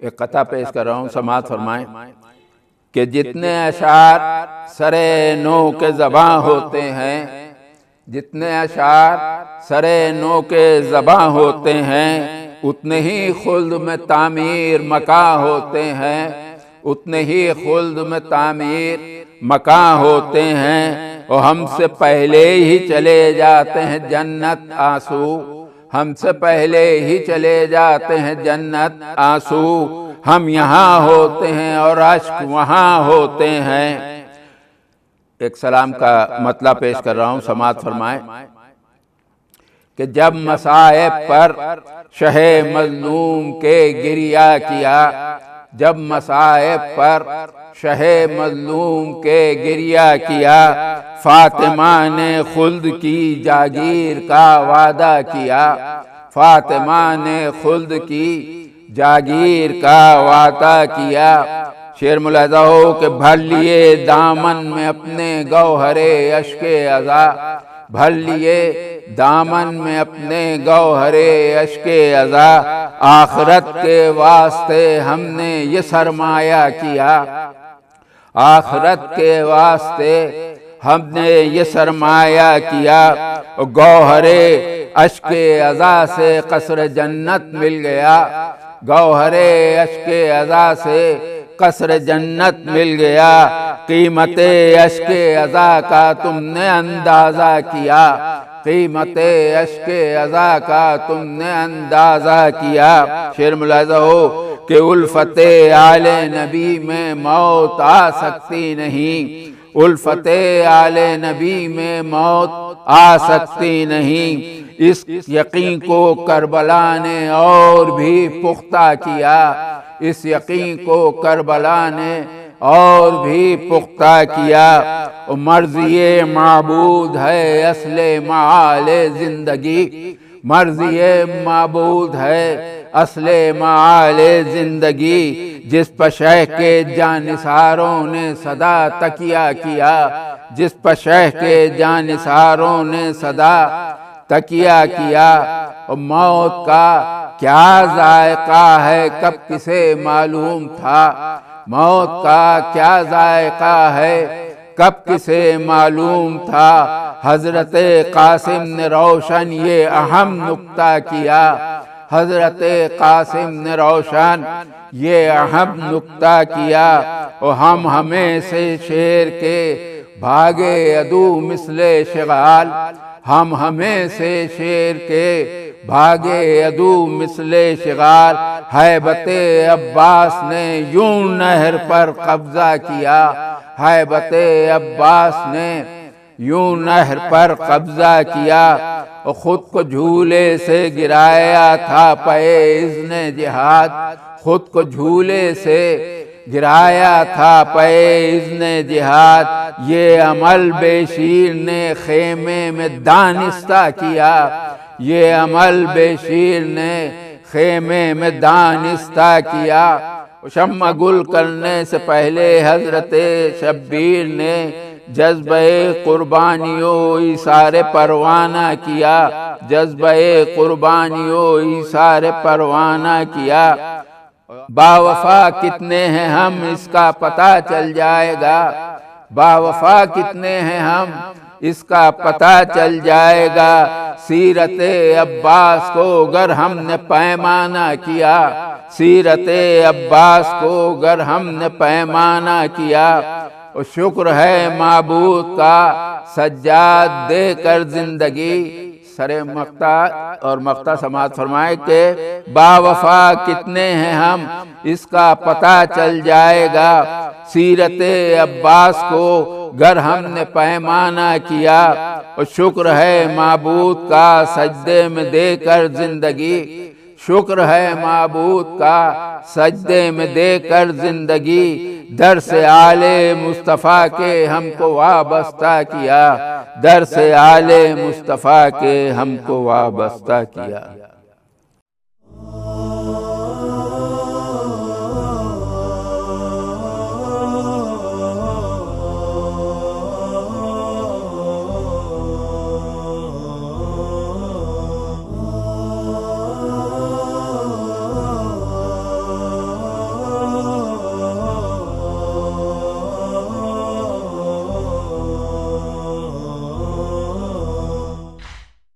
एक कथा पेश कर रहा हूँ, समाअत फरमाएं कि जितने अशार सरे नो के ज़बां होते हैं, जितने अशार सरे नो के ज़बां होते हैं, उतने ही खुल्द में तामीर मका होते हैं, उतने ही खुल्द में तामीर मका होते हैं। और हमसे पहले ही चले जाते हैं जन्नत आंसू, हमसे पहले ही चले जाते हैं जन्नत आंसू। हम यहाँ होते हैं और अश्क वहाँ होते हैं। एक सलाम का मतलब पेश कर रहा हूँ, समाअत फरमाएं कि जब मसाइब पर शहे मज़लूम के गिरिया किया, जब मसाइब पर शहे मज़लूम के गिरिया किया, फातिमा ने खुल्द की जागीर का वादा किया, फातिमा ने खुल्द की जागीर का वादा किया। शेर मुलाज़ा हो कि भर लिए दामन में अपने गौहरे अश्के अज़ा, भर लिए दामन में अपने गौहरे अश्के अज़ा, आखिरत के वास्ते हमने ये सरमाया किया, आखिरत के वास्ते हमने ये सरमाया किया। गौहरे अश्के अज़ा से कसर जन्नत मिल गया, गौहरे अश्के अज़ा से कसर जन्नत मिल गया। कीमते अश्के अज़ा का तुमने अंदाज़ा किया, कीमते अश्के अज़ा का तुमने अंदाज़ा किया। शेर मुलाज़ा हो कि उल्फते आले नबी में मौत आ सकती नहीं, उल्फते आले नबी में मौत आ सकती नहीं। इस यकीन को करबला ने और भी पुख्ता किया, इस यकीन को करबला ने और भी पुख्ता किया। मर्ज़िए माबूद है असले माले ज़िंदगी, मर्ज़िए माबूद है असले माले ज़िंदगी। जिस पर शह के जानिसारों ने सदा तकिया किया, जिस पर शह के जानिसारों ने सदा तकिया किया। और मौत का क्या जायका है कब किसे मालूम था, मौत का क्या जायका है कब किसे मालूम था। हज़रत कासिम ने रोशन ये अहम नुक्ता किया, हज़रत कासिम ने रोशन ये अहम नुक्ता किया। और हम हमें से शेर के भागे अदू मिसले शिगाल, हम हमें से शेर के भागे अदू मिसले शिगाल। हैबते अब्बास ने यूं नहर पर कब्जा किया, हैबते अब्बास ने यूं नहर पर कब्जा किया। और खुद को झूले से गिराया था पे इज़्ने जिहाद, खुद को झूले से गिराया था पे इज़्ने जिहाद। ये अमल बेशीर ने खेमे में दानिस्ता किया, ये अमल बेशीर ने खेमे में दानिस्ता किया। शम्मा गुल करने से पहले हज़रत शब्बीर ने जज्बे कुर्बानियों इसारे परवाना किया, जज्बे कुर्बानियों इसारे परवाना किया। बावफा कितने हैं हम इसका पता चल जाएगा, बावफा कितने हैं हम इसका पता चल जाएगा। सीरते अब्बास को अगर हमने पैमाना किया, सीरते अब्बास को अगर हमने पैमाना किया। और शुक्र है माबूद का सज्जाद देकर जिंदगी। सरे मक्ता और मक्ता समाअत फरमाए के बावफा कितने हैं हम इसका पता चल जाएगा। सीरते अब्बास को गर हमने पैमाना किया। और शुक्र है माबूद का सजदे में देकर जिंदगी, शुक्र है माबूद का सजदे में देकर जिंदगी। दर से आले मुस्तफ़ा के हमको वाबस्ता किया, दर से आले मुस्तफ़ा के हमको वाबस्ता किया।